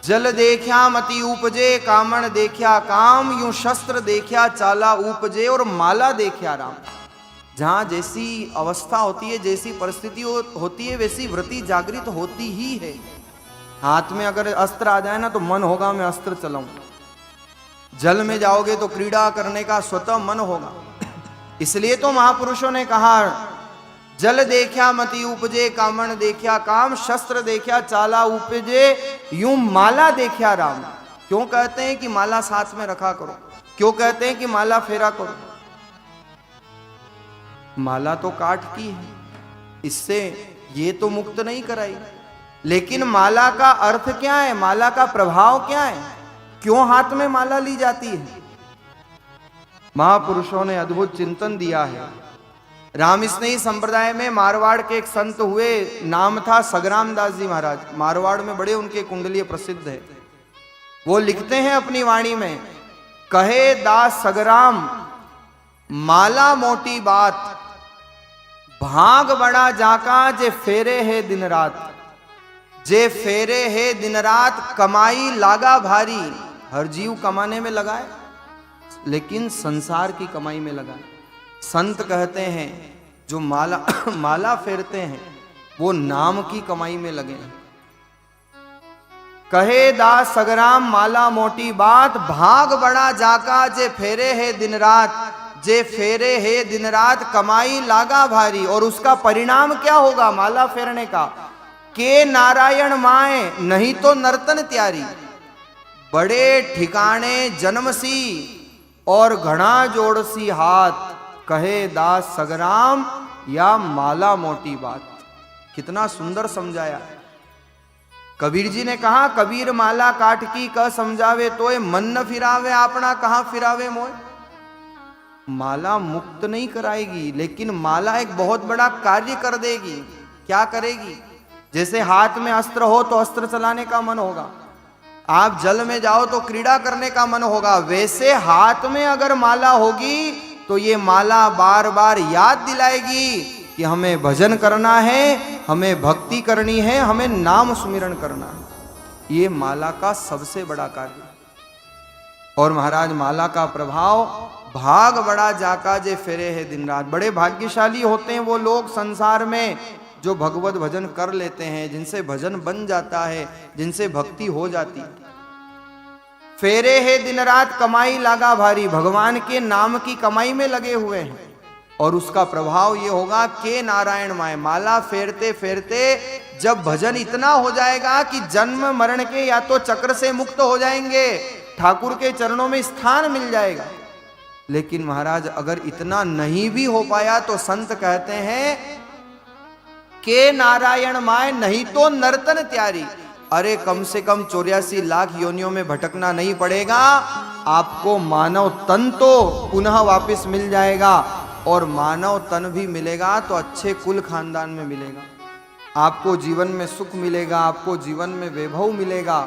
जल देखा मति उपजे, कामण देखा काम, यूं शस्त्र देखा चाला उपजे, और माला देखा राम। जहां जैसी अवस्था होती है, जैसी परिस्थिति होती है, वैसी वृत्ति जागृत होती ही है। हाथ में अगर अस्त्र आ जाए ना तो मन होगा मैं अस्त्र चलाऊं। जल में जाओगे तो क्रीड़ा करने का स्वतः मन होगा। इसलिए तो महापुरुषों ने कहा जल देखा मति उपजे, कामण देखा काम, शस्त्र देखा चाला उपजे, यूं माला देखा राम। क्यों कहते हैं कि माला साथ में रखा करो? क्यों कहते हैं कि माला फेरा करो? माला तो काठ की है, इससे ये तो मुक्त नहीं कराई, लेकिन माला का अर्थ क्या है, माला का प्रभाव क्या है, क्यों हाथ में माला ली जाती है? महापुरुषों ने अद्भुत चिंतन दिया है। रामस्नेही संप्रदाय में मारवाड़ के एक संत हुए, नाम था सगराम दास जी महाराज। मारवाड़ में बड़े उनके कुंडलीय प्रसिद्ध है। वो लिखते हैं अपनी वाणी में, कहे दास सगराम माला मोटी बात, भाग बड़ा जाका जे फेरे है दिन रात। जे फेरे है दिन रात, कमाई लागा भारी। हर जीव कमाने में लगा है, लेकिन संसार की कमाई में लगा है। संत कहते हैं जो माला फेरते हैं वो नाम की कमाई में लगे हैं। कहे दास सगराम माला मोटी बात, भाग बड़ा जाका जे फेरे है दिन रात। जे फेरे है दिन रात, कमाई लागा भारी। और उसका परिणाम क्या होगा माला फेरने का? के नारायण माए नहीं तो नर्तन त्यारी। बड़े ठिकाने जन्मसी और घना जोड़सी हाथ। कहे दास सगराम या माला मोटी बात। कितना सुंदर समझाया। कबीर जी ने कहा, कबीर माला काट की कह समझावे तोय, मन न फिरावे आपना कहां फिरावे मोय। माला मुक्त नहीं कराएगी, लेकिन माला एक बहुत बड़ा कार्य कर देगी। क्या करेगी? जैसे हाथ में अस्त्र हो तो अस्त्र चलाने का मन होगा, आप जल में जाओ तो क्रीड़ा करने का मन होगा, वैसे हाथ में अगर माला होगी तो ये माला बार बार याद दिलाएगी कि हमें भजन करना है, हमें भक्ति करनी है, हमें नाम सुमिरन करना है। ये माला का सबसे बड़ा कार्य। और महाराज माला का प्रभाव, भाग बड़ा जाका जे फेरे है दिन रात। बड़े भाग्यशाली होते हैं वो लोग संसार में जो भगवत भजन कर लेते हैं, जिनसे भजन बन जाता है, जिनसे भक्ति हो जाती है। फेरे है दिन रात, कमाई लागा भारी। भगवान के नाम की कमाई में लगे हुए हैं। और उसका प्रभाव ये होगा के नारायण माए। माला फेरते फेरते जब भजन इतना हो जाएगा कि जन्म मरण के या तो चक्र से मुक्त हो जाएंगे, ठाकुर के चरणों में स्थान मिल जाएगा। लेकिन महाराज अगर इतना नहीं भी हो पाया तो संत कहते हैं के नारायण माए नहीं तो नर्तन त्यारी। अरे कम से कम 84 लाख योनियों में भटकना नहीं पड़ेगा, आपको मानव तन तो पुनः वापस मिल जाएगा। और मानव तन भी मिलेगा तो अच्छे कुल खानदान में मिलेगा। आपको जीवन में सुख मिलेगा, आपको जीवन में वैभव मिलेगा।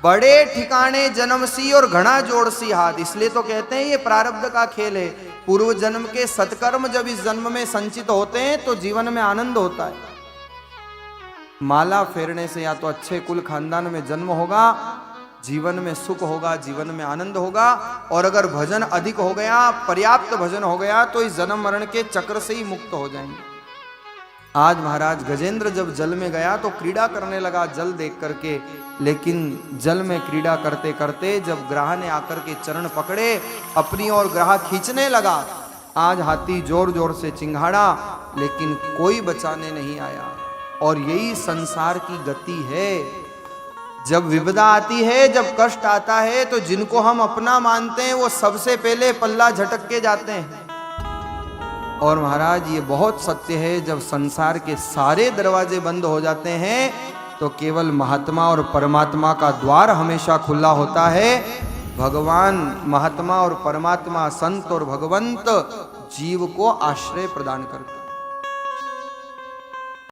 बड़े ठिकाने जन्मसी और घना जोड़सी हाथ। इसलिए तो कहते हैं ये प्रारब्ध का खेल है। पूर्व जन्म के सत्कर्म जब इस जन्म में संचित होते हैं तो जीवन में आनंद होता है। माला फेरने से या तो अच्छे कुल खानदान में जन्म होगा, जीवन में सुख होगा, जीवन में आनंद होगा। और अगर भजन अधिक हो गया, पर्याप्त भजन हो गया, तो इस जन्म मरण के चक्र से ही मुक्त हो जाएंगे। आज महाराज गजेंद्र जब जल में गया तो क्रीड़ा करने लगा जल देख करके, लेकिन जल में क्रीड़ा करते करते जब ग्राह ने आकर के चरण पकड़े, अपनी ओर ग्राह खींचने लगा। आज हाथी जोर जोर से चिंघाड़ा, लेकिन कोई बचाने नहीं आया। और यही संसार की गति है। जब विपदा आती है, जब कष्ट आता है, तो जिनको हम अपना मानते हैं वो सबसे पहले पल्ला झटक के जाते हैं। और महाराज ये बहुत सत्य है, जब संसार के सारे दरवाजे बंद हो जाते हैं तो केवल महात्मा और परमात्मा का द्वार हमेशा खुला होता है। भगवान, महात्मा और परमात्मा, संत और भगवंत जीव को आश्रय प्रदान करते हैं।